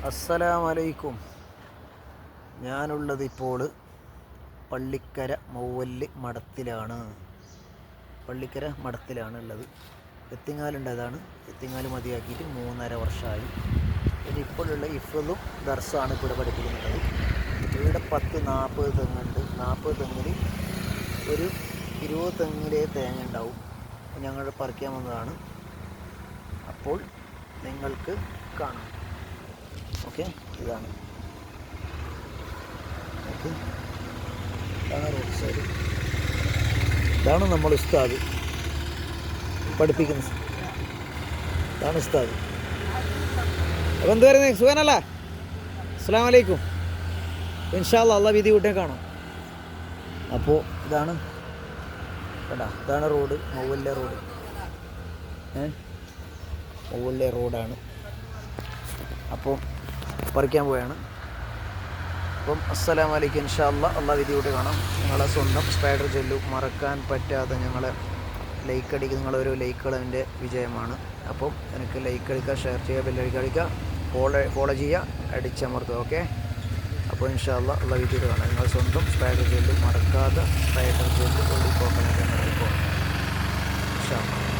അസ്സലാമു അലൈക്കും. ഞാനുള്ളത് ഇപ്പോൾ പള്ളിക്കര മൗവല്ല് മഠത്തിലാണ്. ഉള്ളത്. എത്തിങ്ങാലുണ്ടതാണ്. എത്തിങ്ങാല് മതിയാക്കിയിട്ട് 3.5 വർഷമായി. പിന്നെ ഇപ്പോഴുള്ള ഇഫ്ളും ദർസാണ് ഇവിടെ പഠിപ്പിക്കുന്നത്. ഇവിടെ 10-40 തെങ്ങുണ്ട്. 40 തെങ്ങിൽ ഒരു 20 തെങ്ങിലേ തേങ്ങ ഉണ്ടാവും. ഞങ്ങൾ പറിക്കാൻ വന്നതാണ്. അപ്പോൾ നിങ്ങൾക്ക് കാണാം. ഓക്കെ, ഇതാണ്. ഓക്കെ, ഇതാണ് റോഡ് സൈഡ്. ഇതാണ് നമ്മൾ ഉസ്താദ് പഠിപ്പിക്കുന്നത്. ഇതാണ് ഉസ്താദ്. അപ്പോൾ എന്ത് പറയുന്നത്? സുഖാനല്ല? അസ്സലാമു അലൈക്കും. ഇൻഷാ അല്ലാഹ് അള്ളാഹ് വിധി കൂട്ടേ കാണാം. അപ്പോൾ ഇതാണ് കേട്ടോ, ഇതാണ് റോഡ്, മൗവല്ലെ റോഡ്. മൗവല്ലെ റോഡാണ്. അപ്പോൾ പറിക്കാൻ പോവുകയാണ്. അപ്പം അസ്സലാമു അലൈക്കും. ഇൻഷാ അല്ലാഹ് അള്ളാഹ് വിധി കൂട്ടി കാണാം. നിങ്ങളെ സ്വന്തം സ്പൈഡർ ജെല്ലു മറക്കാൻ പറ്റാതെ ഞങ്ങളെ ലൈക്ക് അടിക്കുക. നിങ്ങളൊരു ലൈക്കുകൾ എൻ്റെ വിജയമാണ്. അപ്പം എനിക്ക് ലൈക്ക് അടിക്കുക, ഷെയർ ചെയ്യുക, ബെല്ലടിക്കുക, ഫോളോ ചെയ്യുക, അടിച്ചമർത്തുക. ഓക്കെ, അപ്പോൾ ഇൻഷാ അല്ലാഹ് അള്ളാഹ് വിധി കൂട്ടി കാണാം. നിങ്ങൾ സ്വന്തം സ്പൈഡർ ജെല്ലു മറക്കാതെ സ്പൈഡർ ജെല്ലു കൊള്ളിപ്പോക്കണം. ഇൻഷാ അല്ലാഹ്.